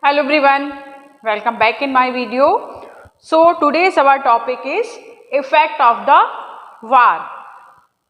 Hello everyone, welcome back in my video. So today's our topic is effect of the war.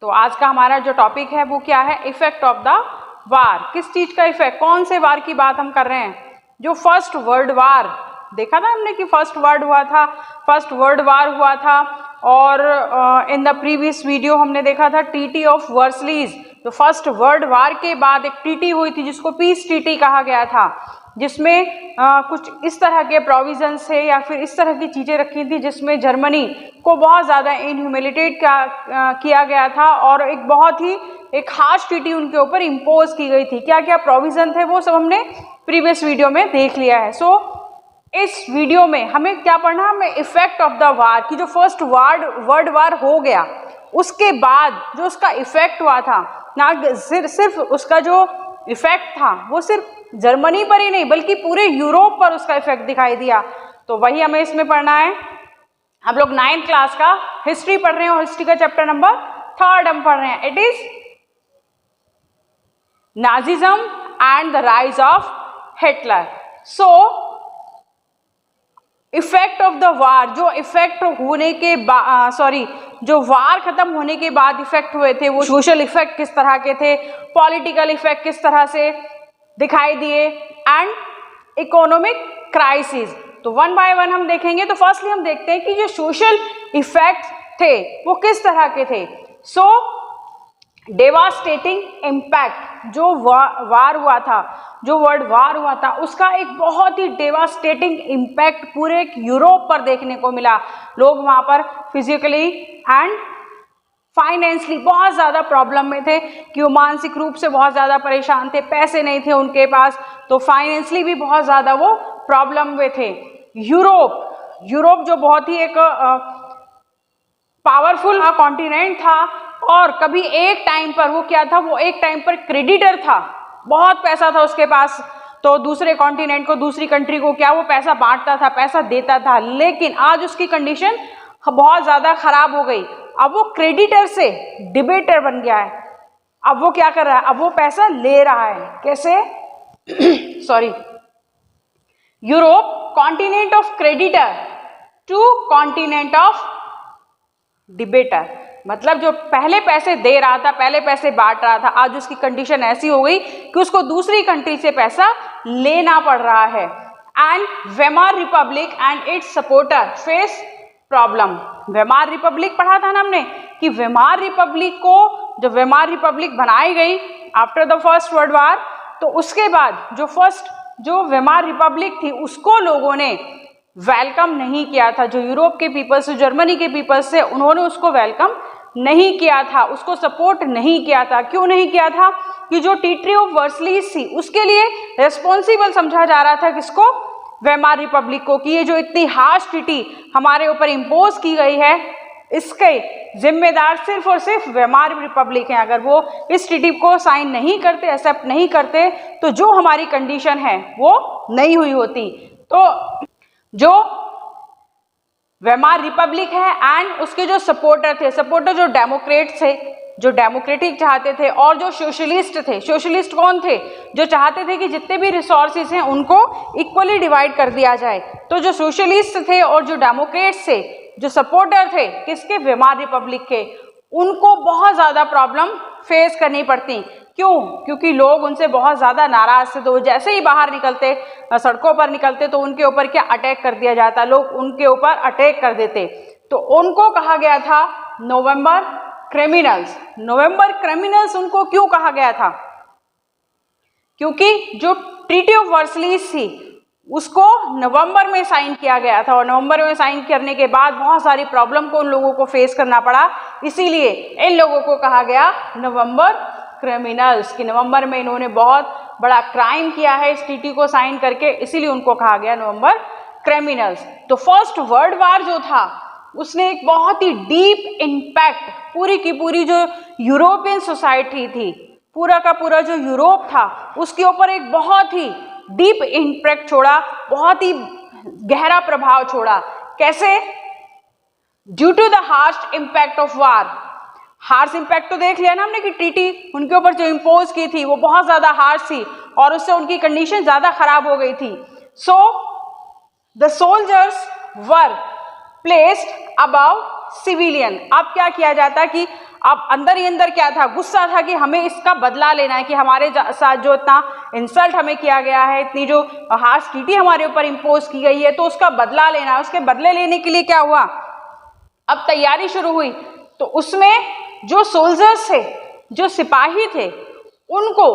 तो आज का हमारा जो topic है वो क्या है? इफेक्ट ऑफ द वार. किस चीज का इफेक्ट, कौन से वार की बात हम कर रहे हैं? जो फर्स्ट वर्ल्ड वार देखा था हमने कि फर्स्ट वर्ल्ड वार हुआ था और इन द प्रीवियस वीडियो हमने देखा था ट्रीटी ऑफ वर्सलीज. तो फर्स्ट वर्ल्ड वार के बाद एक ट्रीटी हुई थी जिसको पीस ट्रीटी कहा गया था, जिसमें कुछ इस तरह के प्रोविजंस थे या फिर इस तरह की चीज़ें रखी थी जिसमें जर्मनी को बहुत ज़्यादा इनह्यूमिलेटेड किया गया था और एक बहुत ही एक हार्श ट्रीटी उनके ऊपर इम्पोज की गई थी. क्या क्या प्रोविजन थे वो सब हमने प्रीवियस वीडियो में देख लिया है. सो इस वीडियो में हमें क्या पढ़ना है? हमें इफेक्ट ऑफ द वार की जो फर्स्ट वर्ल्ड वार हो गया उसके बाद जो उसका इफेक्ट हुआ था, ना सिर्फ उसका जो इफेक्ट था वो सिर्फ जर्मनी पर ही नहीं बल्कि पूरे यूरोप पर उसका इफेक्ट दिखाई दिया. तो वही हमें इसमें पढ़ना है. हम लोग 9th क्लास का हिस्ट्री पढ़ रहे हैं और हिस्ट्री का चैप्टर नंबर 3 हम पढ़ रहे हैं. It is Nazism and the rise of Hitler. So effect of the वार, जो इफेक्ट होने के बाद जो वार खत्म होने के बाद इफेक्ट हुए थे वो सोशल इफेक्ट किस तरह के थे, पॉलिटिकल इफेक्ट किस तरह से दिखाई दिए एंड इकोनॉमिक क्राइसिस. तो वन बाय वन हम देखेंगे. तो फर्स्टली हम देखते हैं कि जो सोशल इफेक्ट थे वो किस तरह के थे. सो डेवास्टेटिंग इम्पैक्ट, जो वार हुआ था, जो वर्ल्ड वार हुआ था उसका एक बहुत ही डेवास्टेटिंग इम्पैक्ट पूरे यूरोप पर देखने को मिला. लोग वहाँ पर फिजिकली एंड फाइनेंशियली बहुत ज़्यादा प्रॉब्लम में थे कि वो मानसिक रूप से बहुत ज़्यादा परेशान थे, पैसे नहीं थे उनके पास, तो फाइनेंशियली भी बहुत ज़्यादा वो प्रॉब्लम में थे. यूरोप जो बहुत ही एक पावरफुल कॉन्टिनेंट था और कभी एक टाइम पर वो क्या था, वो एक टाइम पर क्रेडिटर था, बहुत पैसा था उसके पास, तो दूसरे कॉन्टिनेंट को, दूसरी कंट्री को क्या वो पैसा बांटता था, पैसा देता था. लेकिन आज उसकी कंडीशन बहुत ज़्यादा खराब हो गई. अब वो क्रेडिटर से डिबेटर बन गया है. अब वो क्या कर रहा है? अब वो पैसा ले रहा है. कैसे? Europe continent of creditor to continent of debtor. मतलब जो पहले पैसे दे रहा था, पहले पैसे बांट रहा था, आज उसकी कंडीशन ऐसी हो गई कि उसको दूसरी कंट्री से पैसा लेना पड़ रहा है. And Weimar Republic and it's supporter face problem. Weimar Republic पढ़ा था ना हमने कि वेमार रिपब्लिक को, जब वेमार रिपब्लिक बनाई गई after the first world war, तो उसके बाद जो वेमार रिपब्लिक थी उसको लोगों ने वेलकम नहीं किया था. जो यूरोप के पीपल्स, जर्मनी के पीपल्स थे, उन्होंने उसको वेलकम नहीं किया था, उसको सपोर्ट नहीं किया था. क्यों नहीं किया था? कि जो ट्रीटी ऑफ वर्सलीज थी उसके लिए रेस्पॉन्सिबल समझा जा रहा था किसको? वेमार रिपब्लिक को, कि ये जो इतनी हार्श ट्रीटी हमारे ऊपर इम्पोज की गई है इसके जिम्मेदार सिर्फ और सिर्फ वेमार रिपब्लिक हैं. अगर वो इस ट्रीटी को साइन नहीं करते, एक्सेप्ट नहीं करते, तो जो हमारी कंडीशन है वो नहीं हुई होती. तो जो वेमार रिपब्लिक है एंड उसके जो सपोर्टर जो डेमोक्रेट्स थे, जो डेमोक्रेटिक चाहते थे, और जो सोशलिस्ट थे. सोशलिस्ट कौन थे? जो चाहते थे कि जितने भी रिसोर्सेज हैं उनको इक्वली डिवाइड कर दिया जाए. तो जो सोशलिस्ट थे और जो डेमोक्रेट्स थे, जो सपोर्टर थे किसके? वेमार रिपब्लिक के, उनको बहुत ज़्यादा प्रॉब्लम फेस करनी पड़ती. क्यों? क्योंकि लोग उनसे बहुत ज़्यादा नाराज थे. तो जैसे ही बाहर निकलते, सड़कों पर निकलते, तो उनके ऊपर क्या अटैक कर दिया जाता, लोग उनके ऊपर अटैक कर देते. तो उनको कहा गया था नवंबर क्रिमिनल्स. नवंबर क्रिमिनल्स उनको क्यों कहा गया था? क्योंकि जो ट्रीटी ऑफ वर्सलीज थी उसको नवंबर में साइन किया गया था और नवंबर में साइन करने के बाद बहुत सारी प्रॉब्लम को उन लोगों को फेस करना पड़ा. इसीलिए इन लोगों को कहा गया नवंबर क्रिमिनल्स, कि नवंबर में इन्होंने बहुत बड़ा क्राइम किया है इस ट्रीटी को साइन करके, इसीलिए उनको कहा गया नवंबर क्रिमिनल्स. तो फर्स्ट वर्ल्ड वार जो था उसने एक बहुत ही डीप इम्पैक्ट पूरी की पूरी जो यूरोपियन सोसाइटी थी, पूरा का पूरा जो यूरोप था उसके ऊपर एक बहुत ही डीप इम्पैक्ट छोड़ा, बहुत ही गहरा प्रभाव छोड़ा. कैसे? Due to the harsh impact of war. Harsh impact तो देख लिया ना हमने कि ट्रीटी उनके ऊपर जो इम्पोज की थी वो बहुत ज़्यादा हार्श थी और उससे उनकी कंडीशन ज़्यादा खराब हो गई थी. So the soldiers were placed above civilian. अब क्या किया जाता कि अब अंदर ही अंदर क्या था, गुस्सा था कि हमें इसका बदला लेना है कि हमारे साथ जो इतना इंसल्ट हमें किया गया है, इतनी जो हार्श ट्रीटी हमारे ऊपर इम्पोज की गई है, तो उसका बदला लेना है। उसके बदले लेने के लिए क्या हुआ, अब तैयारी शुरू हुई। तो उसमें जो सोल्जर्स थे, जो सिपाही थे, उनको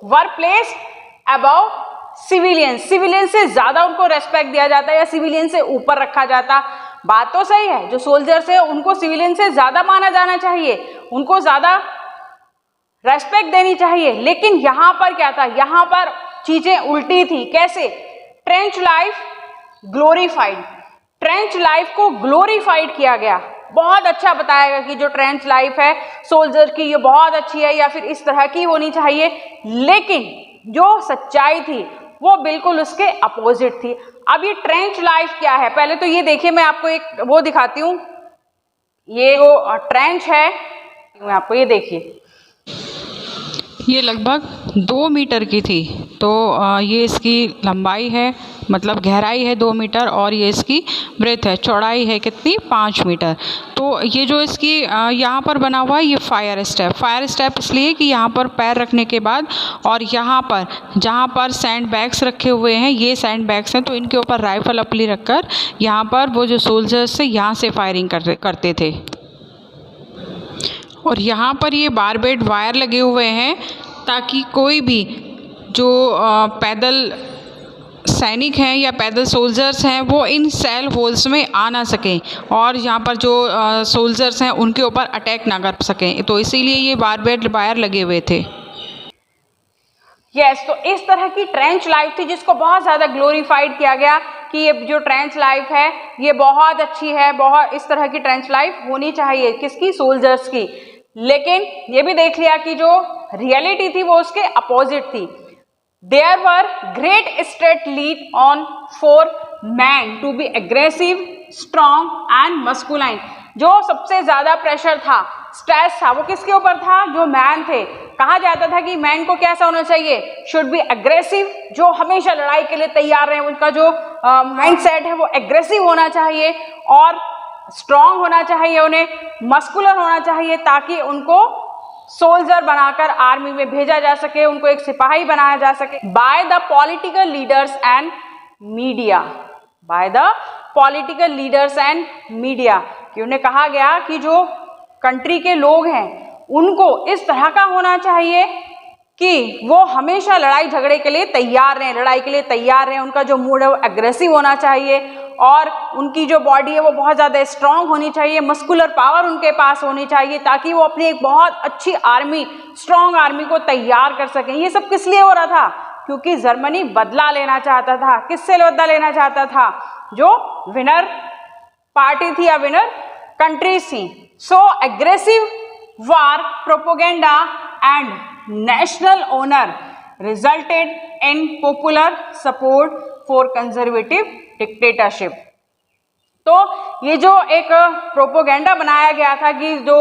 वर प्लेस अबव सिविलियन, सिविलियन से ज्यादा उनको रेस्पेक्ट दिया जाता है या सिविलियन से ऊपर रखा जाता। बात तो सही है, जो सोल्जर्स है उनको सिविलियन से ज्यादा माना जाना चाहिए, उनको ज्यादा रेस्पेक्ट देनी चाहिए। लेकिन यहां पर क्या था, यहां पर चीजें उल्टी थी। कैसे, trench life glorified, trench life को ग्लोरीफाइड किया गया। बहुत अच्छा बताया गया कि जो ट्रेंच लाइफ है सोल्जर की, ये बहुत अच्छी है या फिर इस तरह की होनी चाहिए। लेकिन जो सच्चाई थी वो बिल्कुल उसके अपोजिट थी। अब ये ट्रेंच लाइफ क्या है, पहले तो ये देखिए, मैं आपको एक वो दिखाती हूँ। ये वो ट्रेंच है, मैं आपको ये देखिए, ये लगभग 2 मीटर की थी। तो ये इसकी लंबाई है, मतलब गहराई है 2 मीटर, और ये इसकी ब्रेथ है, चौड़ाई है कितनी, 5 मीटर। तो ये जो इसकी यहाँ पर बना हुआ है ये फायर स्टेप इसलिए कि यहाँ पर पैर रखने के बाद और यहाँ पर जहाँ पर सैंड बैग्स रखे हुए हैं, ये सैंड बैग्स हैं, तो इनके ऊपर राइफल अपली रखकर यहाँ पर वो जो सोल्जर्स थे यहाँ से फायरिंग करते थे। और यहाँ पर ये बारबेड वायर लगे हुए हैं ताकि कोई भी जो पैदल सैनिक हैं या पैदल सोल्जर्स हैं वो इन सेल होल्स में आ ना सकें और यहाँ पर जो सोल्जर्स हैं उनके ऊपर अटैक ना कर सकें, तो इसीलिए ये बारबेड वायर लगे हुए थे। यस, तो इस तरह की ट्रेंच लाइफ थी जिसको बहुत ज़्यादा ग्लोरीफाइड किया गया कि ये जो ट्रेंच लाइफ है ये बहुत अच्छी है, बहुत इस तरह की ट्रेंच लाइफ होनी चाहिए, किसकी, सोल्जर्स की। लेकिन ये भी देख लिया कि जो रियलिटी थी वो उसके अपोजिट थी। There were great straight lead on for man to be aggressive, strong and masculine. जो सबसे ज्यादा प्रेशर था, स्ट्रेस था, वो किसके ऊपर था, जो मैन थे। कहा जाता था कि मैन को कैसा होना चाहिए, शुड बी एग्रेसिव, जो हमेशा लड़ाई के लिए तैयार रहे, उनका जो माइंडसेट है वो एग्रेसिव होना चाहिए, और स्ट्रॉन्ग होना चाहिए, उन्हें मस्कुलर होना चाहिए ताकि उनको सोल्जर बनाकर आर्मी में भेजा जा सके, उनको एक सिपाही बनाया जा सके। By the political leaders and media, by the political leaders and media, कि उन्हें कहा गया कि जो कंट्री के लोग हैं उनको इस तरह का होना चाहिए कि वो हमेशा लड़ाई झगड़े के लिए तैयार रहें, लड़ाई के लिए तैयार रहें, उनका जो मूड है वो एग्रेसिव होना चाहिए और उनकी जो बॉडी है वो बहुत ज़्यादा स्ट्रांग होनी चाहिए, मस्कुलर पावर उनके पास होनी चाहिए ताकि वो अपनी एक बहुत अच्छी आर्मी, स्ट्रांग आर्मी को तैयार कर सकें। ये सब किस लिए हो रहा था, क्योंकि जर्मनी बदला लेना चाहता था। किससे बदला लेना चाहता था, जो विनर पार्टी थी या विनर कंट्रीज थी। So aggressive war propaganda and national honour resulted in popular support for conservative dictatorship. तो ये जो एक प्रोपोगेंडा बनाया गया था कि जो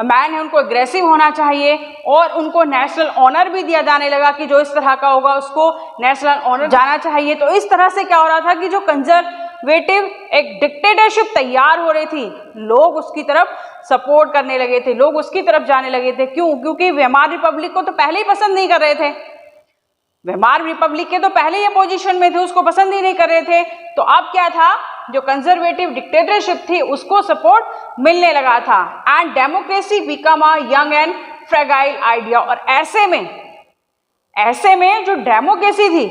मैन है उनको अग्रेसिव होना चाहिए और उनको नेशनल ऑनर भी दिया जाने लगा कि जो इस तरह का होगा उसको नेशनल ऑनर जाना चाहिए। तो इस तरह से क्या हो रहा था कि जो कंजर्वेटिव एक डिक्टेटरशिप तैयार हो रही थी, लोग उसकी तरफ सपोर्ट करने लगे थे, लोग उसकी तरफ जाने लगे थे। क्यों, क्योंकि वेमार रिपब्लिक को तो पहले ही पसंद नहीं कर रहे थे, वेमार रिपब्लिक के तो पहले ही अपोजिशन में थे, उसको पसंद ही नहीं कर रहे थे। तो अब क्या था, जो कंजर्वेटिव डिक्टेटरशिप थी उसको सपोर्ट मिलने लगा था। And democracy become a young and fragile idea. और ऐसे में जो डेमोक्रेसी थी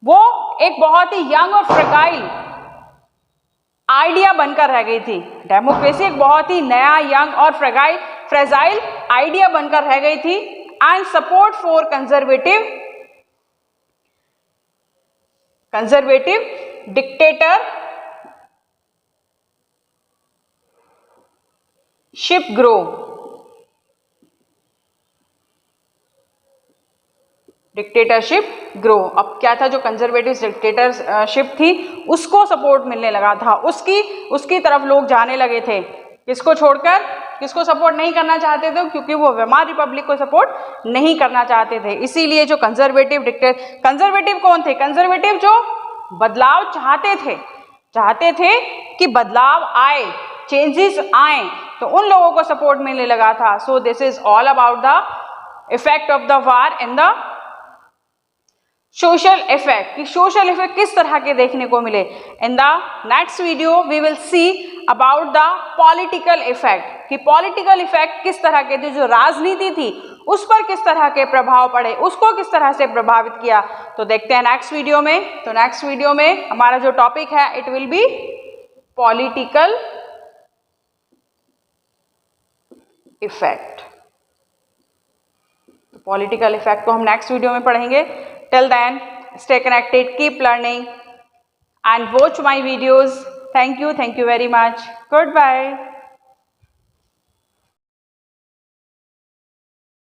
वो एक बहुत ही यंग और फ्रेगाइल आइडिया बनकर रह गई थी। डेमोक्रेसी एक बहुत ही नया, यंग और फ्रेजाइल आइडिया बनकर रह गई थी। And support for conservative dictatorship grow. अब क्या था, जो कंजर्वेटिव डिक्टेटरशिप थी उसको सपोर्ट मिलने लगा था, उसकी तरफ लोग जाने लगे थे। किसको छोड़कर, किसको सपोर्ट नहीं करना चाहते थे, क्योंकि वो वेमार रिपब्लिक को सपोर्ट नहीं करना चाहते थे। इसीलिए जो कंजर्वेटिव कौन थे, कंजर्वेटिव जो बदलाव चाहते थे कि बदलाव आए, चेंजेस आए, तो उन लोगों को सपोर्ट मिलने लगा था। So this is all about the effect of the war in the social effect, कि सोशल इफेक्ट किस तरह के देखने को मिले। In the next video we will see about the political effect, कि पॉलिटिकल इफेक्ट किस तरह के थे, जो राजनीति थी उस पर किस तरह के प्रभाव पड़े, उसको किस तरह से प्रभावित किया। तो देखते हैं नेक्स्ट वीडियो में। तो नेक्स्ट वीडियो में हमारा जो टॉपिक है it will be political effect. Political effect को हम नेक्स्ट वीडियो में पढ़ेंगे। Till then stay connected, keep learning and watch my videos. Thank you very much. Goodbye.